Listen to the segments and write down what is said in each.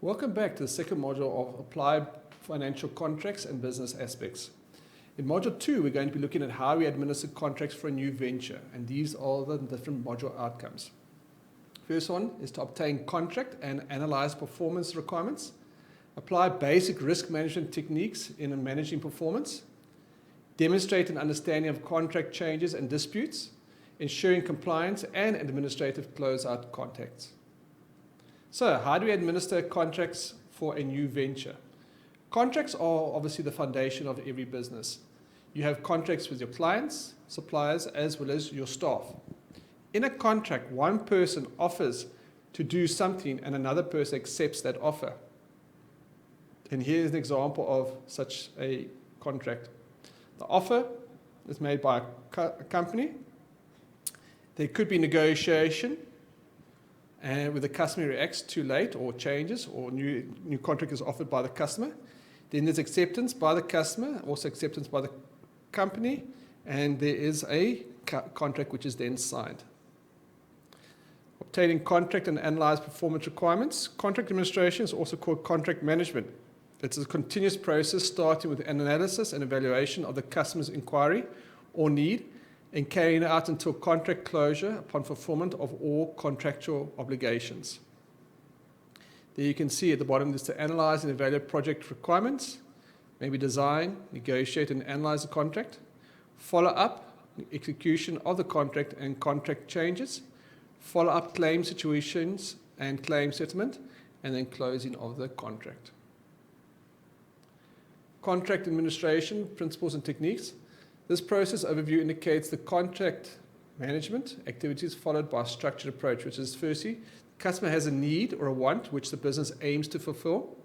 Welcome back to the second module of Applied Financial Contracts and Business Aspects. In Module 2, we're going to be looking at how we administer contracts for a new venture, and these are the different module outcomes. First one is to obtain contract and analyze performance requirements, apply basic risk management techniques in managing performance, demonstrate an understanding of contract changes and disputes, ensuring compliance and administrative closeout contacts. So, how do we administer contracts for a new venture? Contracts are obviously the foundation of every business. You have contracts with your clients, suppliers, as well as your staff. In a contract, one person offers to do something and another person accepts that offer. And here's an example of such a contract. The offer is made by a company. There could be negotiation, and when the customer reacts too late or changes or new contract is offered by the customer, then there's acceptance by the customer, also acceptance by the company, and there is a contract which is then signed. Obtaining contract and analyze performance requirements. Contract administration is also called contract management. It's a continuous process starting with an analysis and evaluation of the customer's inquiry or need, and carrying it out until contract closure upon fulfillment of all contractual obligations. There you can see at the bottom is to analyze and evaluate project requirements, maybe design, negotiate and analyze the contract, follow up execution of the contract and contract changes, follow up claim situations and claim settlement, and then closing of the contract. Contract administration principles and techniques. This process overview indicates the contract management activities followed by a structured approach, which is firstly, the customer has a need or a want which the business aims to fulfill.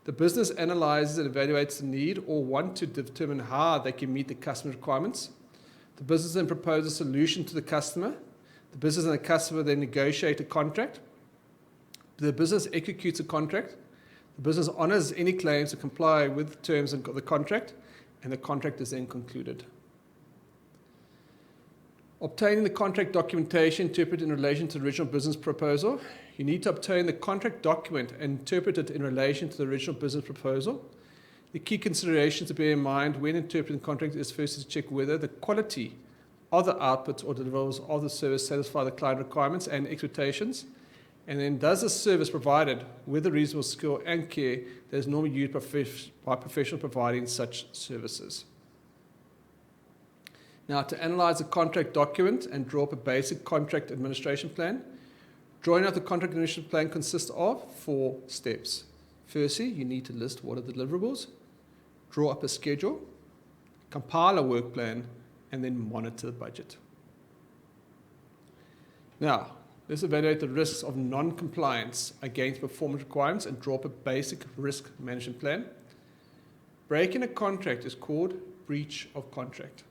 The business analyzes and evaluates the need or want to determine how they can meet the customer requirements. The business then proposes a solution to the customer. The business and the customer then negotiate a contract. The business executes a contract. The business honors any claims to comply with the terms of the contract, and the contract is then concluded. Obtaining the contract documentation interpreted in relation to the original business proposal. You need to obtain the contract document and interpret it in relation to the original business proposal. The key considerations to bear in mind when interpreting the contract is first to check whether the quality of the output or deliverables of the service satisfy the client requirements and expectations. And then does the service provided with the reasonable skill and care that is normally used by professionals providing such services. Now, to analyze the contract document and draw up a basic contract administration plan. Drawing out the contract administration plan consists of 4 steps. Firstly, you need to list what are the deliverables, draw up a schedule, compile a work plan, and then monitor the budget. Now, let's evaluate the risks of non-compliance against performance requirements and draw up a basic risk management plan. Breaking a contract is called breach of contract.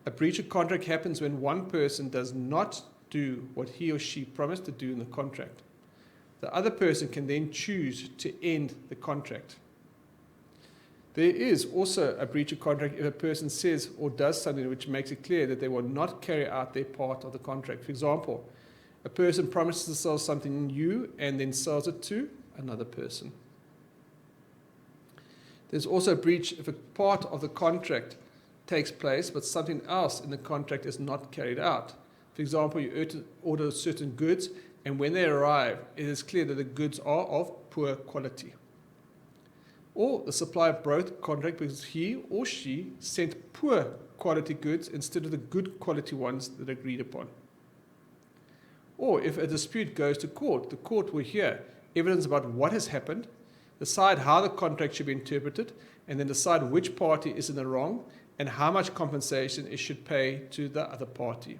A breach of contract happens when one person does not do what he or she promised to do in the contract. The other person can then choose to end the contract. There is also a breach of contract if a person says or does something which makes it clear that they will not carry out their part of the contract. For example, a person promises to sell something new and then sells it to another person. There's also a breach if a part of the contract takes place, but something else in the contract is not carried out. For example, you order certain goods, and when they arrive, it is clear that the goods are of poor quality. Or the supplier broke the contract because he or she sent poor quality goods instead of the good quality ones that agreed upon. Or if a dispute goes to court, the court will hear evidence about what has happened, decide how the contract should be interpreted, and then decide which party is in the wrong and how much compensation it should pay to the other party.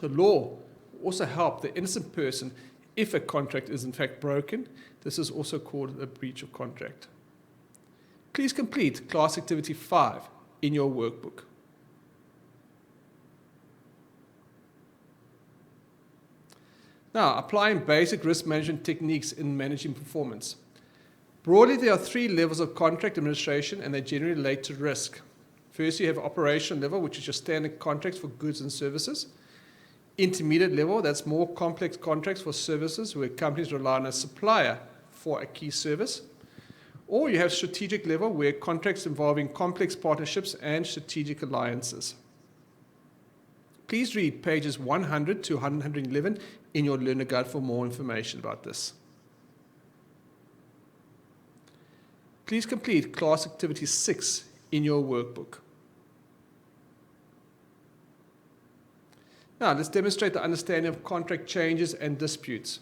The law will also help the innocent person if a contract is in fact broken. This is also called a breach of contract. Please complete class activity 5 in your workbook. Now, applying basic risk management techniques in managing performance. Broadly, there are 3 levels of contract administration, and they generally relate to risk. First, you have operational level, which is your standard contracts for goods and services. Intermediate level, that's more complex contracts for services where companies rely on a supplier for a key service. Or you have strategic level, where contracts involving complex partnerships and strategic alliances. Please read pages 100 to 111 in your learner guide for more information about this. Please complete class activity 6 in your workbook. Now, let's demonstrate the understanding of contract changes and disputes.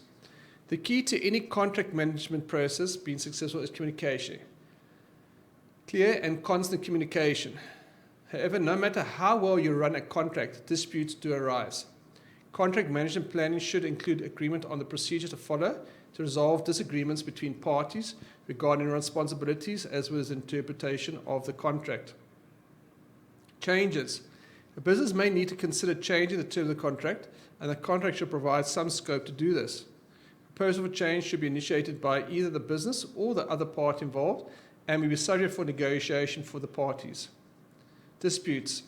The key to any contract management process being successful is communication. Clear and constant communication. However, no matter how well you run a contract, disputes do arise. Contract management planning should include agreement on the procedure to follow to resolve disagreements between parties regarding responsibilities as well as interpretation of the contract. Changes. A business may need to consider changing the terms of the contract, and the contract should provide some scope to do this. Proposal for change should be initiated by either the business or the other party involved and may be subject for negotiation for the parties. Disputes.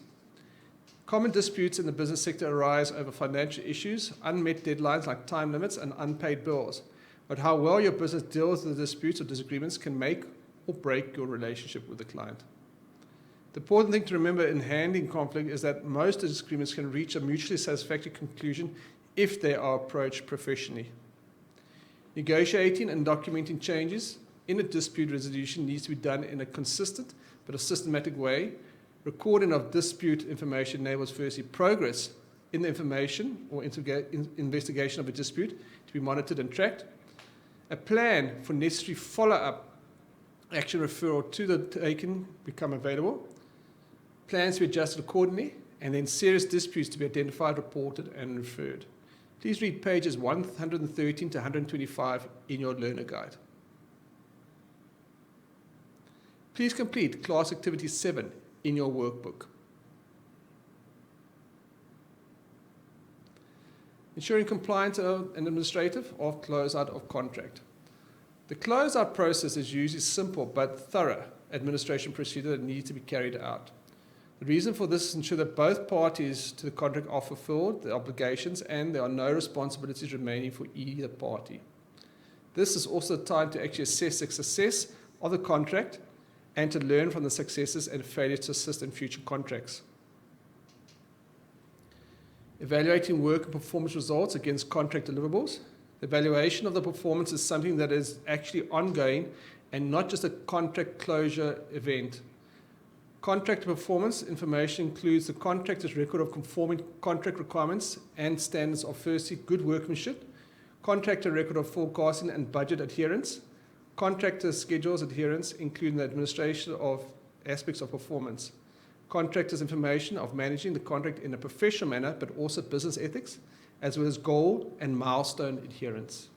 Common disputes in the business sector arise over financial issues, unmet deadlines like time limits, and unpaid bills. But how well your business deals with the disputes or disagreements can make or break your relationship with the client. The important thing to remember in handling conflict is that most disagreements can reach a mutually satisfactory conclusion if they are approached professionally. Negotiating and documenting changes in a dispute resolution needs to be done in a consistent but a systematic way. Recording of dispute information enables firstly progress in the information or investigation of a dispute to be monitored and tracked. A plan for necessary follow-up action referral to the taken become available. Plans to be adjusted accordingly, and then serious disputes to be identified, reported, and referred. Please read pages 113 to 125 in your learner guide. Please complete class activity 7 in your workbook. Ensuring compliance and administrative of closeout of contract. The closeout process is usually simple but thorough administration procedure that needs to be carried out. The reason for this is to ensure that both parties to the contract are fulfilled their obligations and there are no responsibilities remaining for either party. This is also the time to actually assess the success of the contract and to learn from the successes and failures to assist in future contracts. Evaluating work and performance results against contract deliverables. The evaluation of the performance is something that is actually ongoing and not just a contract closure event. Contract performance information includes the contractor's record of conforming contract requirements and standards of firstly good workmanship, contractor record of forecasting and budget adherence, contractor schedules adherence including the administration of aspects of performance, contractor's information of managing the contract in a professional manner but also business ethics, as well as goal and milestone adherence.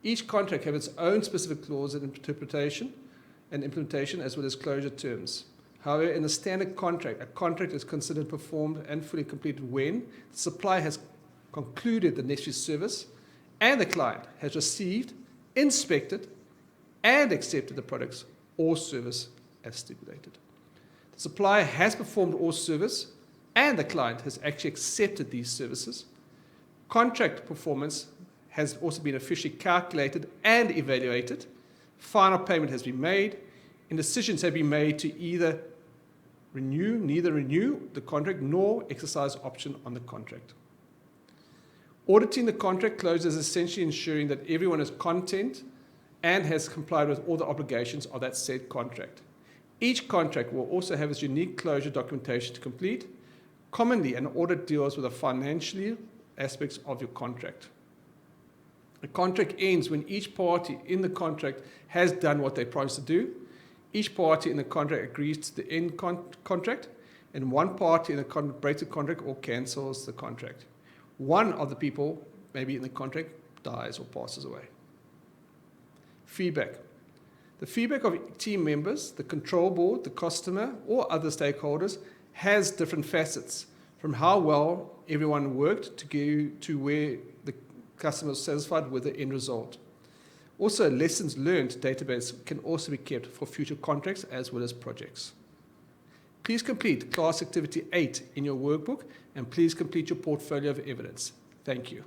Each contract has its own specific clause and interpretation and implementation as well as closure terms. However, in a standard contract, a contract is considered performed and fully completed when the supplier has concluded the necessary service and the client has received, inspected, and accepted the products or service as stipulated. The supplier has performed all service and the client has actually accepted these services. Contract performance has also been officially calculated and evaluated. Final payment has been made, and decisions have been made to neither renew the contract nor exercise option on the contract. Auditing the contract close is essentially ensuring that everyone is content and has complied with all the obligations of that said contract. Each contract will also have its unique closure documentation to complete. Commonly, an audit deals with the financial aspects of your contract. The contract ends when each party in the contract has done what they promised to do. Each party in the contract agrees to the end contract, and one party in the breaks the contract or cancels the contract. One of the people, maybe in the contract, dies or passes away. Feedback. The feedback of team members, the control board, the customer, or other stakeholders has different facets, from how well everyone worked to where the customer was satisfied with the end result. Also, lessons learned database can also be kept for future contracts as well as projects. Please complete class activity 8 in your workbook and please complete your portfolio of evidence. Thank you.